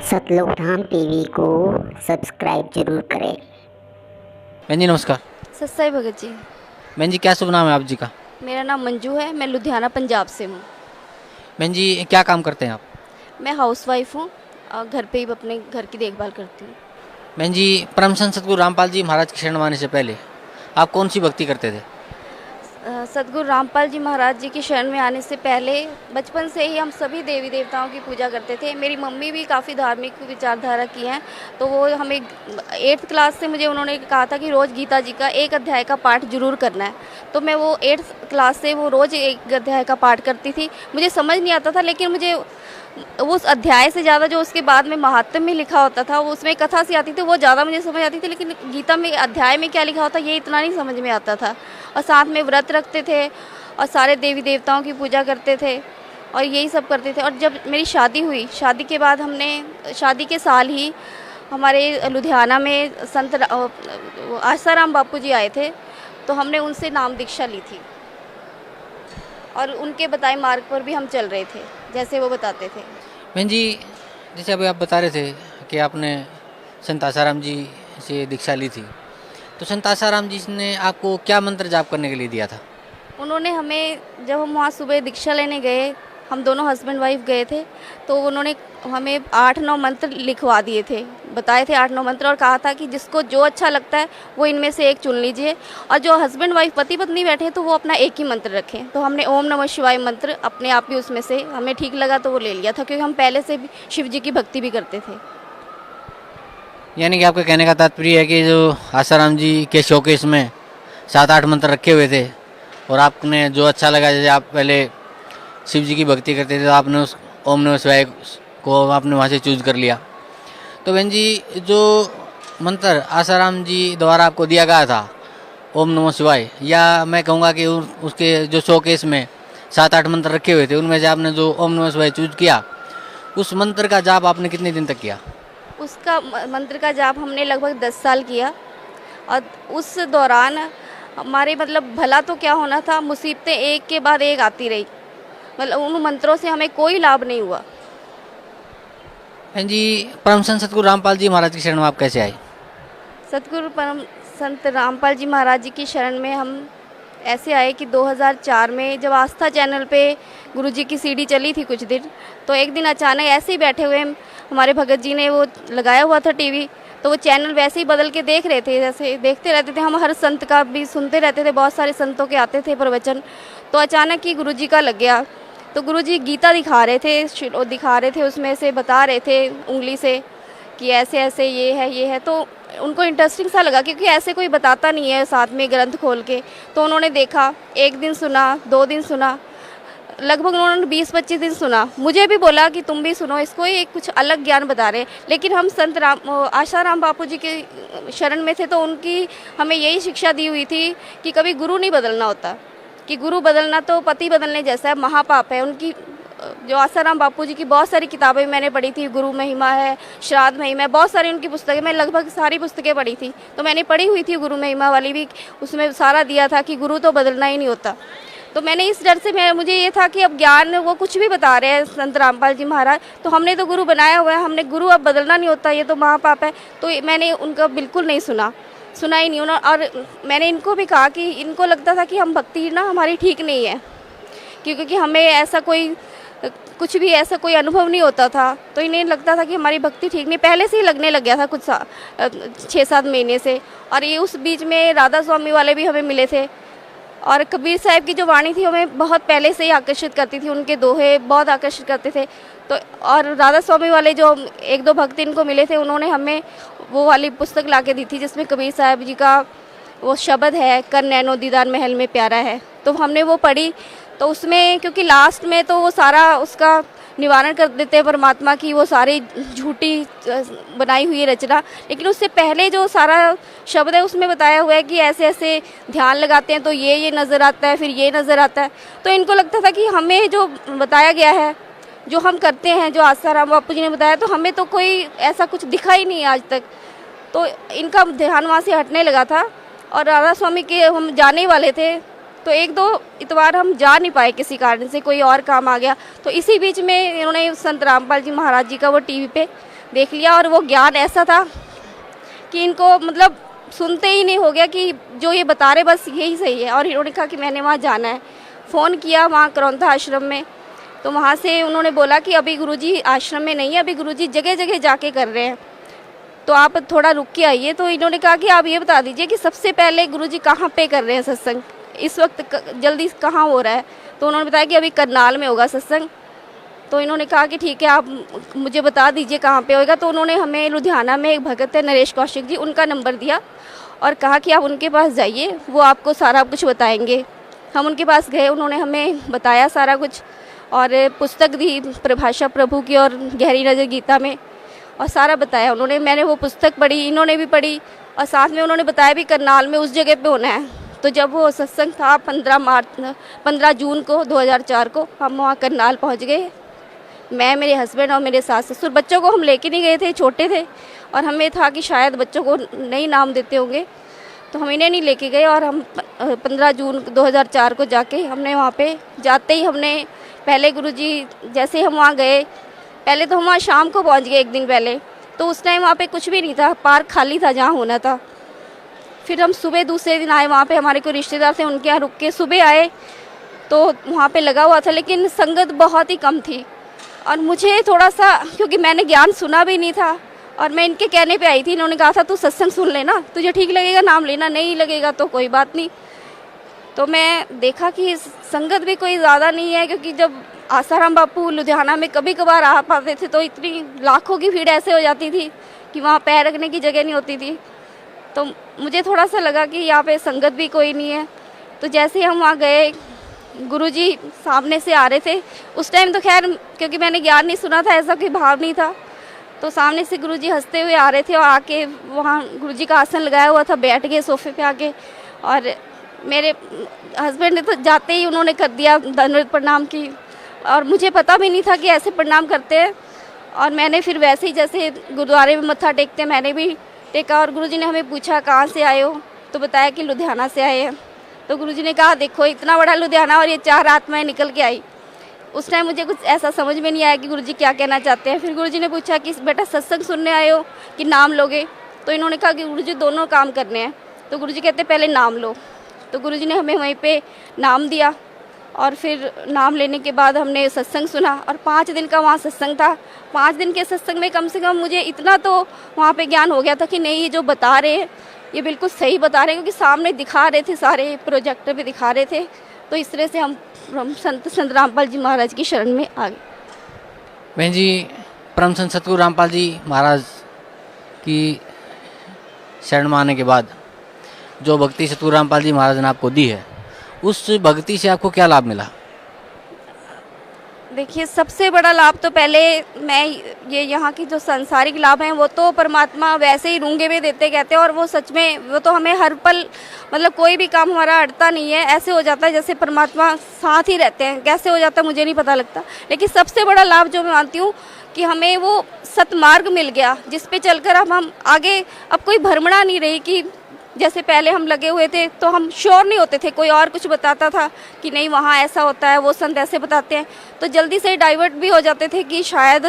सतलोक धाम TV को subscribe जरूर करें। बहन जी नमस्कार। सत्साई भगत जी। बहन जी क्या शुभ नाम है आप जी का? मेरा नाम मंजू है, मैं लुधियाना पंजाब से हूँ। बहन जी क्या काम करते हैं आप? मैं हाउसवाइफ हूँ और घर पे ही अपने घर की देखभाल करती हूँ। बहन जी परम संत सतगुरु रामपाल जी महाराज की शरण आने से पहले आप कौन सी भक्ति करते थे? सतगुरु रामपाल जी महाराज जी की शरण में आने से पहले बचपन से ही हम सभी देवी देवताओं की पूजा करते थे। मेरी मम्मी भी काफ़ी धार्मिक विचारधारा की हैं, तो वो हमें 8th क्लास से मुझे उन्होंने कहा था कि रोज़ गीता जी का एक अध्याय का पाठ जरूर करना है। तो मैं वो 8th क्लास से वो रोज़ एक अध्याय का पाठ करती थी। मुझे समझ नहीं आता था, लेकिन मुझे उस अध्याय से ज़्यादा जो उसके बाद में महात्म्य में लिखा होता था, वो उसमें कथा सी आती थी, वो ज़्यादा मुझे समझ आती थी। लेकिन गीता में अध्याय में क्या लिखा होता ये इतना नहीं समझ में आता था। और साथ में व्रत रखते थे और सारे देवी देवताओं की पूजा करते थे और यही सब करते थे। और जब मेरी शादी हुई, शादी के बाद हमने शादी के साल ही हमारे लुधियाना में संत आसाराम बापू जी आए थे, तो हमने उनसे नाम दीक्षा ली थी और उनके बताए मार्ग पर भी हम चल रहे थे जैसे वो बताते थे। बहन जी जैसे अभी आप बता रहे थे कि आपने संत आसाराम जी से दीक्षा ली थी, तो संत आसाराम जी ने आपको क्या मंत्र जाप करने के लिए दिया था? उन्होंने हमें, जब हम वहाँ सुबह दीक्षा लेने गए, हम दोनों हस्बैंड वाइफ गए थे, तो उन्होंने हमें 8-9 मंत्र लिखवा दिए थे, बताए थे 8-9 मंत्र, और कहा था कि जिसको जो अच्छा लगता है वो इनमें से एक चुन लीजिए, और जो हस्बैंड वाइफ पति पत्नी बैठे तो वो अपना एक ही मंत्र रखें। तो हमने ओम नमः शिवाय मंत्र अपने आप ही उसमें से हमें ठीक लगा तो वो ले लिया था, क्योंकि हम पहले से भी शिव जी की भक्ति भी करते थे। यानी कि आपके कहने का तात्पर्य है कि जो आसाराम जी के शोकेस में 7-8 मंत्र रखे हुए थे और आपने जो अच्छा लगा, जैसे आप पहले शिव जी की भक्ति करते थे तो आपने उस ओम नमः शिवाय को आपने वहाँ से चूज कर लिया। तो बहन जी जो मंत्र आसाराम जी द्वारा आपको दिया गया था ओम नमः शिवाय, या मैं कहूँगा कि उसके जो शोकेस में 7-8 मंत्र रखे हुए थे उनमें से आपने जो ओम नमः शिवाय चूज किया, उस मंत्र का जाप आपने कितने दिन तक किया? उसका मंत्र का जाप हमने लगभग 10 साल किया, और उस दौरान हमारे मतलब भला तो क्या होना था, मुसीबतें एक के बाद एक आती रही। मतलब उन मंत्रों से हमें कोई लाभ नहीं हुआ। हाँ जी, परम संत सतगुरु रामपाल जी महाराज की शरण में आप कैसे आए? सतगुरु परम संत रामपाल जी महाराज जी की शरण में हम ऐसे आए कि 2004 में जब आस्था चैनल पे गुरु जी की सीडी चली थी कुछ दिन, तो एक दिन अचानक ऐसे ही बैठे हुए हमारे भगत जी ने वो लगाया हुआ था टीवी, तो वो चैनल वैसे ही बदल के देख रहे थे, जैसे देखते रहते थे। हम हर संत का भी सुनते रहते थे, बहुत सारे संतों के आते थे प्रवचन। तो अचानक ही गुरु जी का लग गया, तो गुरु जी गीता दिखा रहे थे, उसमें से बता रहे थे उंगली से कि ऐसे ऐसे ये है। तो उनको इंटरेस्टिंग सा लगा, क्योंकि ऐसे कोई बताता नहीं है साथ में ग्रंथ खोल के। तो उन्होंने देखा, एक दिन सुना, 2 दिन सुना, लगभग उन्होंने 20-25 दिन सुना। मुझे भी बोला कि तुम भी सुनो इसको, ये कुछ अलग ज्ञान बता रहे हैं। लेकिन हम संत आसाराम बापू जी के शरण में थे, तो उनकी हमें यही शिक्षा दी हुई थी कि कभी गुरु नहीं बदलना होता, कि गुरु बदलना तो पति बदलने जैसा है, महापाप है। उनकी जो आसाराम बापू जी की बहुत सारी किताबें मैंने पढ़ी थी, गुरु महिमा है, श्राद्ध महिमा है, बहुत सारी उनकी पुस्तकें, मैं लगभग सारी पुस्तकें पढ़ी थी। तो मैंने पढ़ी हुई थी गुरु महिमा वाली भी, उसमें सारा दिया था कि गुरु तो बदलना ही नहीं होता। तो मैंने इस डर से मुझे ये था कि अब ज्ञान वो कुछ भी बता रहे हैं संत रामपाल जी महाराज, तो हमने तो गुरु बनाया हुआ है, हमने गुरु अब बदलना नहीं होता, ये तो महापाप है। तो मैंने उनका बिल्कुल नहीं सुना ही नहीं। और मैंने इनको भी कहा कि इनको लगता था कि हम भक्ति ना हमारी ठीक नहीं है, क्योंकि हमें ऐसा कोई कुछ भी ऐसा कोई अनुभव नहीं होता था, तो इन्हें लगता था कि हमारी भक्ति ठीक नहीं, पहले से ही लगने लग गया था कुछ 6-7 महीने से। और ये उस बीच में राधा स्वामी वाले भी हमें मिले थे, और कबीर साहब की जो वाणी थी हमें बहुत पहले से ही आकर्षित करती थी, उनके दोहे बहुत आकर्षित करते थे। तो और राधा स्वामी वाले जो 1-2 भक्त इनको मिले थे, उन्होंने हमें वो वाली पुस्तक ला के दी थी जिसमें कबीर साहब जी का वो शब्द है, कर नैनो दीदार महल में प्यारा है। तो हमने वो पढ़ी, तो उसमें क्योंकि लास्ट में तो वो सारा उसका निवारण कर देते हैं परमात्मा की, वो सारी झूठी बनाई हुई रचना, लेकिन उससे पहले जो सारा शब्द है उसमें बताया हुआ है कि ऐसे ऐसे ध्यान लगाते हैं तो ये नज़र आता है, फिर ये नज़र आता है। तो इनको लगता था कि हमें जो बताया गया है, जो हम करते हैं, जो आसाराम बापू जी ने बताया, तो हमें तो कोई ऐसा कुछ दिखा ही नहीं आज तक। तो इनका ध्यान वहाँ से हटने लगा था, और राधा स्वामी के हम जाने वाले थे, तो एक दो इतवार हम जा नहीं पाए, किसी कारण से कोई और काम आ गया। तो इसी बीच में इन्होंने संत रामपाल जी महाराज जी का वो टीवी पे देख लिया, और वो ज्ञान ऐसा था कि इनको मतलब सुनते ही नहीं हो गया कि जो ये बता रहे बस यही सही है। और इन्होंने कहा कि मैंने वहाँ जाना है। फ़ोन किया वहाँ करौंथा आश्रम में, तो वहाँ से उन्होंने बोला कि अभी गुरुजी आश्रम में नहीं है, अभी गुरुजी जगह जगह जाके कर रहे हैं, तो आप थोड़ा रुक के आइए। तो इन्होंने कहा कि आप ये बता दीजिए कि सबसे पहले गुरुजी कहाँ पे कर रहे हैं सत्संग, इस वक्त जल्दी कहाँ हो रहा है। तो उन्होंने बताया कि अभी करनाल में होगा सत्संग। तो इन्होंने कहा कि ठीक है, आप मुझे बता दीजिए कहाँ पे होगा। तो उन्होंने हमें लुधियाना में एक भगत है नरेश कौशिक जी, उनका नंबर दिया और कहा कि आप उनके पास जाइए, वो आपको सारा कुछ बताएंगे। हम उनके पास गए, उन्होंने हमें बताया सारा कुछ और पुस्तक दी प्रभाषा प्रभु की और गहरी नज़र गीता में, और सारा बताया उन्होंने। मैंने वो पुस्तक पढ़ी, इन्होंने भी पढ़ी, और साथ में उन्होंने बताया भी करनाल में उस जगह पे होना है। तो जब वो सत्संग था 15 जून को 2004 को हम वहाँ करनाल पहुँच गए। मैं, मेरे हस्बैंड और मेरे सास ससुर। बच्चों को हम लेके नहीं गए थे, छोटे थे, और हमें था कि शायद बच्चों को नहीं नाम देते होंगे, तो हम इन्हें नहीं लेके गए। और हम 15 जून 2004 को जाके हमने वहाँ पे जाते ही हमने पहले गुरुजी, जैसे हम वहाँ गए, पहले तो हम वहाँ शाम को पहुँच गए एक दिन पहले, तो उस टाइम वहाँ पे कुछ भी नहीं था, पार्क खाली था जहाँ होना था। फिर हम सुबह दूसरे दिन आए, वहाँ पे हमारे कोई रिश्तेदार थे, उनके यहाँ रुक के सुबह आए, तो वहाँ पे लगा हुआ था, लेकिन संगत बहुत ही कम थी। और मुझे थोड़ा सा, क्योंकि मैंने ज्ञान सुना भी नहीं था और मैं इनके कहने पे आई थी, इन्होंने कहा था तू सत्संग सुन लेना, तुझे ठीक लगेगा नाम लेना, नहीं लगेगा तो कोई बात नहीं। तो मैं देखा कि संगत भी कोई ज़्यादा नहीं है, क्योंकि जब आसाराम बापू लुधियाना में कभी कभार आ पाते थे तो इतनी लाखों की भीड़ ऐसे हो जाती थी कि वहाँ पैर रखने की जगह नहीं होती थी। तो मुझे थोड़ा सा लगा कि यहाँ पे संगत भी कोई नहीं है। तो जैसे हम वहाँ गए, गुरुजी सामने से आ रहे थे। उस टाइम तो खैर क्योंकि मैंने ज्ञान नहीं सुना था, ऐसा कोई भाव नहीं था, तो सामने से गुरुजी हंसते हुए आ रहे थे और आके वहाँ गुरुजी का आसन लगाया हुआ था, बैठ गए सोफे पे आके। और मेरे हस्बैंड ने तो जाते ही उन्होंने कर दिया दंडवत प्रणाम की, और मुझे पता भी नहीं था कि ऐसे प्रणाम करते हैं। और मैंने फिर वैसे ही जैसे गुरुद्वारे में मत्था टेकते हैं मैंने भी टेका, और गुरुजी ने हमें पूछा कहाँ से आए हो, तो बताया कि लुधियाना से आए हैं। तो गुरुजी ने कहा देखो इतना बड़ा लुधियाना और ये 4 आत्माएं निकल के आई। उस टाइम मुझे कुछ ऐसा समझ में नहीं आया कि गुरुजी क्या कहना चाहते हैं। फिर गुरुजी ने पूछा कि बेटा सत्संग सुनने आए हो कि नाम लोगे, तो इन्होंने कहा कि गुरुजी दोनों काम करने हैं। तो गुरुजी कहते पहले नाम लो। तो गुरुजी ने हमें वहीं पे नाम दिया, और फिर नाम लेने के बाद हमने सत्संग सुना, और 5 दिन का वहाँ सत्संग था। 5 दिन के सत्संग में कम से कम मुझे इतना तो वहाँ पे ज्ञान हो गया था कि नहीं, ये जो बता रहे हैं ये बिल्कुल सही बता रहे हैं, क्योंकि सामने दिखा रहे थे, सारे प्रोजेक्टर पे दिखा रहे थे। तो इस तरह से हम संत रामपाल जी महाराज की शरण में आ गए। बहन जी, परम संत सतगुरु रामपाल जी महाराज की शरण में आने के बाद जो भक्ति सतगुरु रामपाल जी महाराज ने आपको दी है, उस भक्ति से आपको क्या लाभ मिला? देखिए, सबसे बड़ा लाभ तो पहले मैं ये यहाँ की जो सांसारिक लाभ हैं वो तो परमात्मा वैसे ही रूंगे में देते कहते हैं, और वो सच में वो तो हमें हर पल मतलब कोई भी काम हमारा अटता नहीं है, ऐसे हो जाता है जैसे परमात्मा साथ ही रहते हैं। कैसे हो जाता है मुझे नहीं पता लगता, लेकिन सबसे बड़ा लाभ जो मैं मानती हूँ कि हमें वो सतमार्ग मिल गया, जिस पे चलकर अब हम आगे, अब कोई भ्रमणा नहीं रही कि जैसे पहले हम लगे हुए थे तो हम श्योर नहीं होते थे, कोई और कुछ बताता था कि नहीं वहाँ ऐसा होता है, वो संत ऐसे बताते हैं, तो जल्दी से डाइवर्ट भी हो जाते थे कि शायद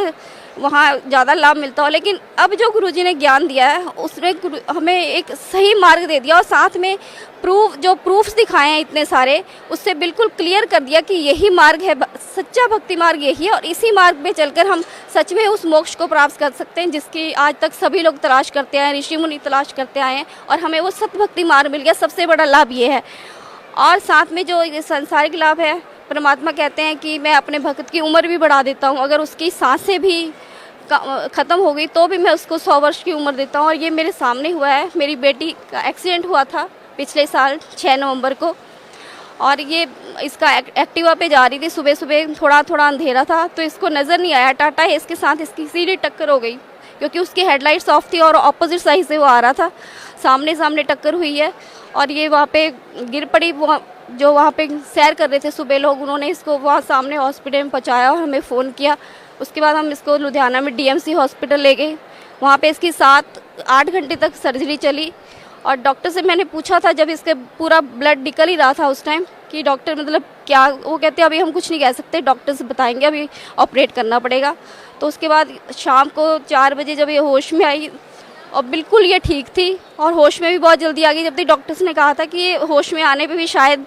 वहाँ ज़्यादा लाभ मिलता हो। लेकिन अब जो गुरुजी ने ज्ञान दिया है उसने हमें एक सही मार्ग दे दिया, और साथ में प्रूफ्स दिखाए हैं इतने सारे, उससे बिल्कुल क्लियर कर दिया कि यही मार्ग है, सच्चा भक्ति मार्ग यही है, और इसी मार्ग पे चलकर हम सच में उस मोक्ष को प्राप्त कर सकते हैं जिसकी आज तक सभी लोग तलाश करते आए, ऋषि मुनि तलाश करते आए हैं, और हमें वो सत भक्ति मार्ग मिल गया। सबसे बड़ा लाभ ये है। और साथ में जो सांसारिक लाभ है, परमात्मा कहते हैं कि मैं अपने भक्त की उम्र भी बढ़ा देता हूँ, अगर उसकी सांसें भी ख़त्म हो गई तो भी मैं उसको 100 वर्ष की उम्र देता हूँ। और ये मेरे सामने हुआ है। मेरी बेटी का एक्सीडेंट हुआ था पिछले साल 6 नवंबर को, और ये इसका एक्टिवा पे जा रही थी, सुबह सुबह थोड़ा अंधेरा था तो इसको नज़र नहीं आया, टाटा है इसके साथ इसकी सीधी टक्कर हो गई, क्योंकि उसकी हेडलाइट्स ऑफ थी और अपोजिट साइड से वो आ रहा था, सामने टक्कर हुई है, और ये वहाँ पे गिर पड़ी। जो वहाँ पे सैर कर रहे थे सुबह लोग, उन्होंने इसको वहाँ सामने हॉस्पिटल में पहुँचाया और हमें फ़ोन किया। उसके बाद हम इसको लुधियाना में DMC हॉस्पिटल ले गए। वहाँ पे इसकी 7-8 घंटे तक सर्जरी चली, और डॉक्टर से मैंने पूछा था, जब इसके पूरा ब्लड निकल ही रहा था उस टाइम, कि डॉक्टर मतलब क्या, वो कहते हैं अभी हम कुछ नहीं कह सकते, डॉक्टर से बताएंगे, अभी ऑपरेट करना पड़ेगा। तो उसके बाद शाम को 4 बजे जब ये होश में आई और बिल्कुल ये ठीक थी और होश में भी बहुत जल्दी आ गई, जब तक डॉक्टर्स ने कहा था कि ये होश में आने पे भी शायद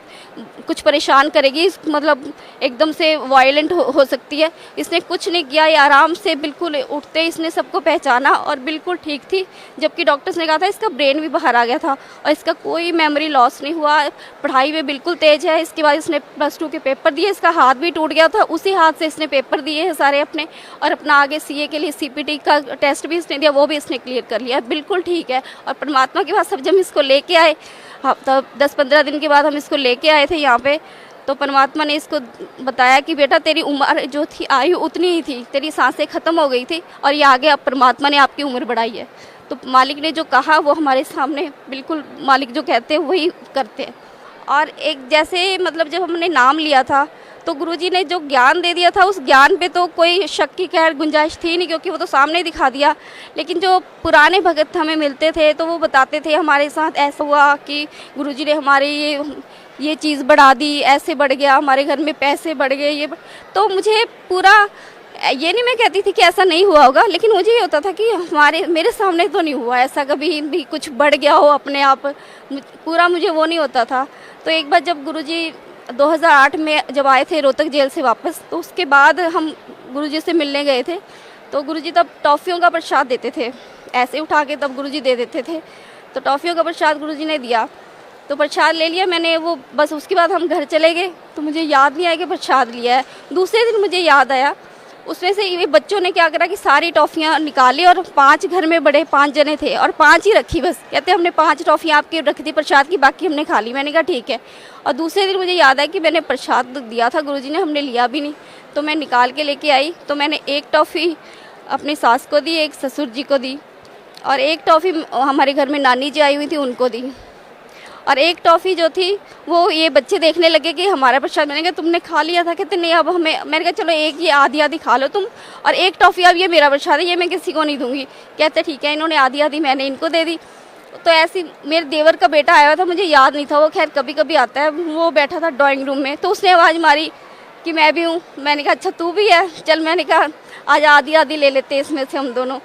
कुछ परेशान करेगी, मतलब एकदम से वायलेंट हो सकती है। इसने कुछ नहीं किया, ये आराम से बिल्कुल उठते इसने सबको पहचाना और बिल्कुल ठीक थी। जबकि डॉक्टर्स ने कहा था इसका ब्रेन भी बाहर आ गया था और इसका कोई मेमोरी लॉस नहीं हुआ, पढ़ाई में बिल्कुल तेज है। इसके बाद इसने +2 के पेपर दिए, इसका हाथ भी टूट गया था, उसी हाथ से इसने पेपर दिए हैं सारे अपने, और अपना आगे CA के लिए CPT का टेस्ट भी इसने दिया, वो भी इसने क्लियर कर लिया, बिल्कुल ठीक है। और परमात्मा के पास सब जब इसको लेके आए, हाँ, तब 10-15 दिन के बाद हम इसको लेके आए थे यहाँ पे, तो परमात्मा ने इसको बताया कि बेटा तेरी उम्र जो थी, आयु उतनी ही थी, तेरी सांसें ख़त्म हो गई थी और ये आगे अब परमात्मा ने आपकी उम्र बढ़ाई है। तो मालिक ने जो कहा वो हमारे सामने बिल्कुल मालिक जो कहते हैं वही करते हैं। और एक जैसे मतलब जब हमने नाम लिया था तो गुरुजी ने जो ज्ञान दे दिया था, उस ज्ञान पे तो कोई शक की खैर गुंजाइश थी नहीं, क्योंकि वो तो सामने दिखा दिया। लेकिन जो पुराने भगत हमें मिलते थे तो वो बताते थे हमारे साथ ऐसा हुआ कि गुरुजी ने हमारे ये चीज़ बढ़ा दी, ऐसे बढ़ गया, हमारे घर में पैसे बढ़ गए, तो मुझे पूरा, ये नहीं मैं कहती थी कि ऐसा नहीं हुआ होगा, लेकिन मुझे ये होता था कि मेरे सामने तो नहीं हुआ ऐसा कभी भी कुछ बढ़ गया हो अपने आप, पूरा मुझे वो नहीं होता था। तो एक बार जब गुरुजी 2008 में जब आए थे रोहतक जेल से वापस, तो उसके बाद हम गुरुजी से मिलने गए थे। तो गुरुजी तब टॉफ़ियों का प्रसाद देते थे, ऐसे उठा के तब गुरुजी दे देते थे। तो टॉफ़ियों का प्रसाद गुरुजी ने दिया, तो प्रसाद ले लिया मैंने, वो बस उसके बाद हम घर चले गए। तो मुझे याद नहीं आया कि प्रसाद लिया है। दूसरे दिन मुझे याद आया, उसमें से ये बच्चों ने क्या करा कि सारी टॉफ़ियाँ निकाली और 5 घर में बड़े 5 जने थे और 5 ही रखी बस। कहते हमने 5 टॉफ़ियाँ आपकी रख दी प्रसाद की, बाकी हमने खा ली। मैंने कहा ठीक है। और दूसरे दिन मुझे याद आया कि मैंने प्रसाद दिया था गुरुजी ने, हमने लिया भी नहीं। तो मैं निकाल के लेके आई, तो मैंने एक टॉफ़ी अपनी सास को दी, एक ससुर जी को दी, और एक टॉफ़ी हमारे घर में नानी जी आई हुई थी उनको दी, और एक टॉफ़ी जो थी वो ये बच्चे देखने लगे कि हमारा प्रसाद। मैंने कहा तुमने खा लिया था, कहते नहीं अब हमें, मैंने कहा चलो एक ये आधी खा लो तुम, और एक टॉफ़ी अब ये मेरा प्रसाद है, ये मैं किसी को नहीं दूंगी। कहते ठीक है। इन्होंने आधी मैंने इनको दे दी। तो ऐसी मेरे देवर का बेटा आया था, मुझे याद नहीं था, वो खैर कभी कभी आता है, वो बैठा था ड्राइंग रूम में, तो उसने आवाज़ मारी कि मैं भी हूँ। मैंने कहा अच्छा तू भी है, चल। मैंने कहा आज आधी ले लेते इसमें से हम दोनों।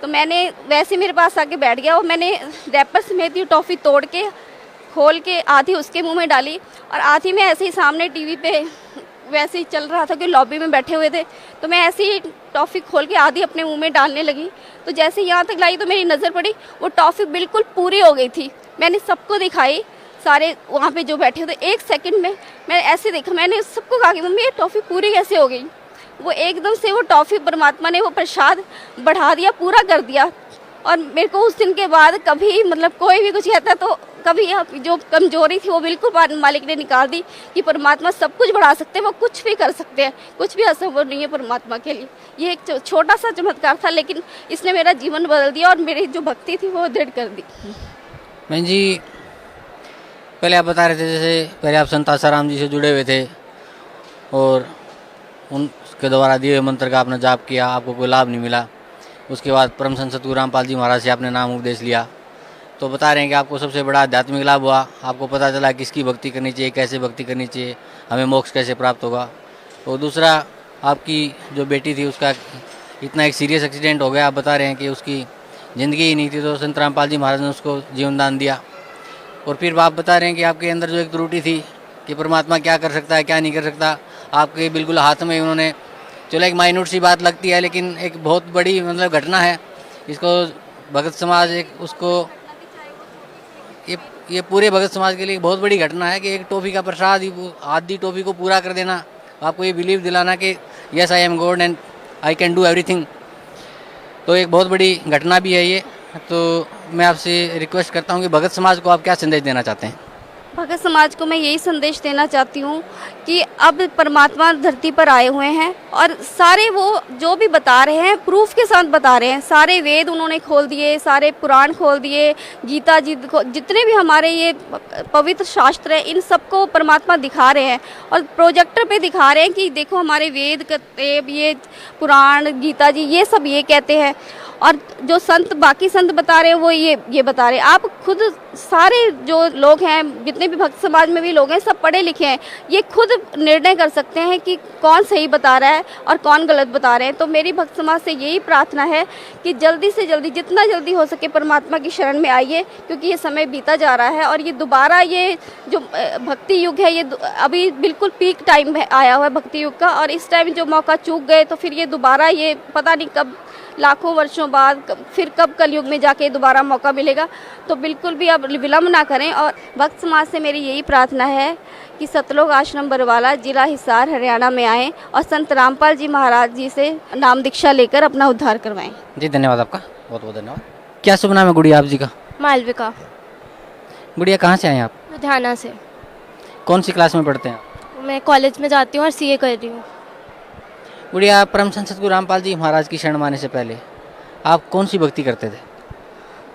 तो मैंने वैसे मेरे पास आके बैठ गया, और मैंने रैपर समेत ये टॉफ़ी तोड़ के खोल के आधी उसके मुंह में डाली, और आधी में ऐसे ही सामने टीवी पे वैसे ही चल रहा था कि लॉबी में बैठे हुए थे, तो मैं ऐसे ही टॉफ़ी खोल के आधी अपने मुंह में डालने लगी। तो जैसे यहाँ तक लाई तो मेरी नज़र पड़ी, वो टॉफ़ी बिल्कुल पूरी हो गई थी। मैंने सबको दिखाई, सारे वहाँ पे जो बैठे थे, 1 सेकंड में मैं ऐसे देखा, मैंने सबको कहा कि मम्मी ये टॉफ़ी पूरी कैसे हो गई। वो एकदम से वो टॉफ़ी परमात्मा ने वो प्रसाद बढ़ा दिया, पूरा कर दिया। और मेरे को उस दिन के बाद कभी मतलब कोई भी कुछ कहता तो कभी जो कमजोरी थी वो बिल्कुल मालिक ने निकाल दी कि परमात्मा सब कुछ बढ़ा सकते हैं, वो कुछ भी कर सकते हैं, कुछ भी असंभव नहीं है परमात्मा के लिए। ये एक छोटा सा चमत्कार था, लेकिन इसने मेरा जीवन बदल दिया और मेरी जो भक्ति थी वो दृढ़ कर दी। बहन जी, पहले आप बता रहे थे जैसे पहले आप संत आसाराम जी से जुड़े हुए थे और उनके द्वारा दिए हुए मंत्र का आपने जाप किया, आपको कोई लाभ नहीं मिला। उसके बाद परम संत सतगुरु रामपाल जी महाराज से आपने नाम उपदेश लिया, तो बता रहे हैं कि आपको सबसे बड़ा आध्यात्मिक लाभ हुआ। आपको पता चला किसकी भक्ति करनी चाहिए, कैसे भक्ति करनी चाहिए, हमें मोक्ष कैसे प्राप्त होगा। और दूसरा, आपकी जो बेटी थी उसका इतना एक सीरियस एक्सीडेंट हो गया, आप बता रहे हैं कि उसकी ज़िंदगी ही नहीं थी, तो संत रामपाल जी महाराज ने उसको जीवन दान दिया। और फिर आप बता रहे हैं कि आपके अंदर जो एक त्रुटि थी कि परमात्मा क्या कर सकता है क्या नहीं कर सकता, आपके बिल्कुल हाथ में उन्होंने, चलो एक माइन्यूट सी बात लगती है लेकिन एक बहुत बड़ी मतलब घटना है। इसको भगत समाज एक उसको ये पूरे भगत समाज के लिए बहुत बड़ी घटना है कि एक टॉफ़ी का प्रसाद आधी टॉफ़ी को पूरा कर देना, आपको ये बिलीव दिलाना कि yes I am God and I can do everything. तो एक बहुत बड़ी घटना भी है ये। तो मैं आपसे रिक्वेस्ट करता हूँ कि भगत समाज को आप क्या संदेश देना चाहते हैं? भगत समाज को मैं यही संदेश देना चाहती हूँ कि अब परमात्मा धरती पर आए हुए हैं और सारे वो जो भी बता रहे हैं प्रूफ के साथ बता रहे हैं। सारे वेद उन्होंने खोल दिए, सारे पुराण खोल दिए, गीता जी जितने भी हमारे ये पवित्र शास्त्र हैं इन सबको परमात्मा दिखा रहे हैं और प्रोजेक्टर पे दिखा रहे हैं कि देखो हमारे वेद कहते, ये पुराण गीता जी ये सब ये कहते हैं। और जो संत बाकी संत बता रहे हैं वो ये बता रहे हैं। आप खुद सारे जो लोग हैं, जितने भी भक्त समाज में भी लोग हैं, सब पढ़े लिखे हैं, ये खुद निर्णय कर सकते हैं कि कौन सही बता रहा है और कौन गलत बता रहे हैं। तो मेरी भक्त समाज से यही प्रार्थना है कि जल्दी से जल्दी, जितना जल्दी हो सके परमात्मा की शरण में आइए, क्योंकि ये समय बीता जा रहा है और ये दोबारा ये जो भक्ति युग है, ये अभी बिल्कुल पीक टाइम आया हुआ है भक्ति युग का, और इस टाइम जो मौका चूक गए तो फिर ये दोबारा, ये पता नहीं कब, लाखों वर्षों बाद फिर कब कलयुग में जाके दोबारा मौका मिलेगा। तो बिल्कुल भी अब विलम्ब ना करें। और भक्त समाज से मेरी यही प्रार्थना है कि सतलोक आश्रम बरवाला, जिला हिसार, हरियाणा में आएँ और संत रामपाल जी महाराज जी से नाम दीक्षा लेकर अपना उद्धार करवाएं। जी धन्यवाद आपका, बहुत बहुत धन्यवाद। क्या शुभ नाम है गुड़िया आप जी का? मालविका। गुड़िया कहाँ से आए आप? लुधियाना से। कौन सी क्लास में पढ़ते हैं? मैं कॉलेज में जाती हूँ और सीए कर रही हूँ। गुड़िया, परम संत सद्गुरु रामपाल जी महाराज की शरण माने से पहले आप कौन सी भक्ति करते थे?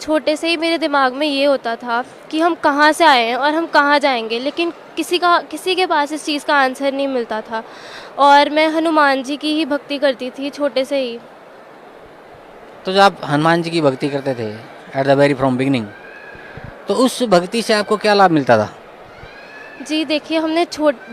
छोटे से ही मेरे दिमाग में ये होता था कि हम कहाँ से आए हैं और हम कहाँ जाएंगे, लेकिन किसी के पास इस चीज़ का आंसर नहीं मिलता था। और मैं हनुमान जी की ही भक्ति करती थी छोटे से ही। तो जब आप हनुमान जी की भक्ति करते थे at the very from beginning, तो उस भक्ति से आपको क्या लाभ मिलता था? जी देखिए,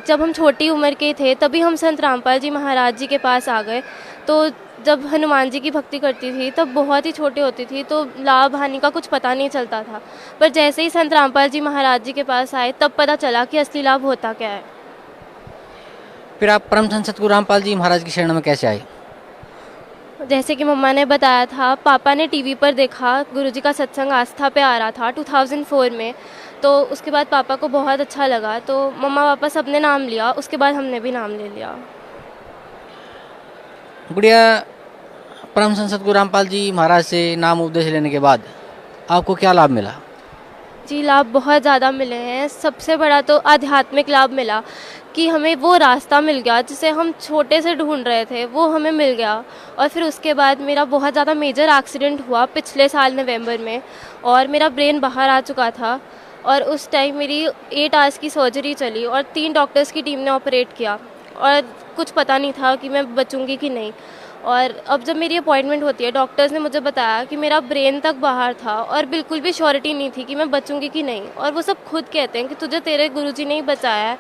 जब हम छोटी उम्र के थे तभी हम संत रामपाल जी महाराज जी के पास आ गए। तो जब हनुमान जी की भक्ति करती थी तब बहुत ही छोटी होती थी, तो लाभ हानि का कुछ पता नहीं चलता था। पर जैसे ही संत रामपाल जी महाराज जी के पास आए तब पता चला कि असली लाभ होता क्या है। फिर आप परम संत सद्गुरु रामपाल जी महाराज की शरण में कैसे आए? जैसे कि मम्मा ने बताया था, पापा ने टीवी पर देखा, गुरुजी का सत्संग आस्था पे आ रहा था 2004 में। तो उसके बाद पापा को बहुत अच्छा लगा, तो मम्मा पापा सबने नाम लिया, उसके बाद हमने भी नाम ले लिया। गुड़िया, परम संत सद्गुरु रामपाल जी महाराज से नाम उपदेश लेने के बाद आपको क्या लाभ मिला? जी लाभ बहुत ज़्यादा मिले हैं। सबसे बड़ा तो आध्यात्मिक लाभ मिला कि हमें वो रास्ता मिल गया जिसे हम छोटे से ढूंढ रहे थे, वो हमें मिल गया। और फिर उसके बाद मेरा बहुत ज़्यादा मेजर एक्सीडेंट हुआ पिछले साल नवंबर में, और मेरा ब्रेन बाहर आ चुका था। और उस टाइम मेरी 8 आवर्स की सर्जरी चली और 3 डॉक्टर्स की टीम ने ऑपरेट किया, और कुछ पता नहीं था कि मैं बचूंगी कि नहीं। और अब जब मेरी अपॉइंटमेंट होती है, डॉक्टर्स ने मुझे बताया कि मेरा ब्रेन तक बाहर था और बिल्कुल भी श्योरिटी नहीं थी कि मैं बचूंगी कि नहीं। और वो सब खुद कहते हैं कि तुझे तेरे गुरुजी ने ही बचाया है।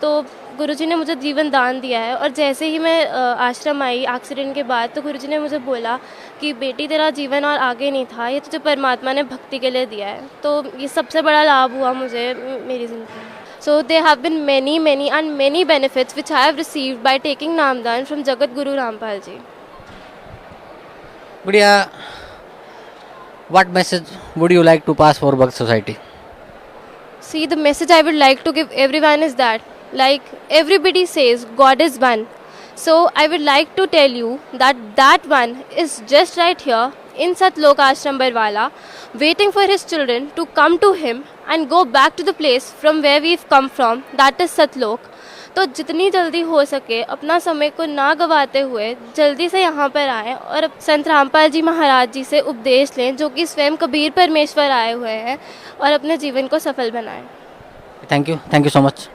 तो गुरुजी ने मुझे जीवन दान दिया है। और जैसे ही मैं आश्रम आई एक्सीडेंट के बाद, तो गुरुजी ने मुझे बोला कि बेटी तेरा जीवन और आगे नहीं था, ये तुझे परमात्मा ने भक्ति के लिए दिया है। तो ये सबसे बड़ा लाभ हुआ मुझे मेरी ज़िंदगी में। So there have been many benefits which I have received by taking Namdan from Jagat Guru Rampal ji. गुड़िया, what message would you like to pass for Bhakt Society? See, the message I would like to give everyone is that, like everybody says, God is one. So I would like to tell you that one is just right here in Satlok Ashram Barwala, waiting for his children to come to him and go back to the place from where we've come from, that is Satlok. तो जितनी जल्दी हो सके अपना समय को ना गवाते हुए जल्दी से यहाँ पर आएँ और संत रामपाल जी महाराज जी से उपदेश लें, जो कि स्वयं कबीर परमेश्वर आए हुए हैं, और अपने जीवन को सफल बनाएं। Thank you so much.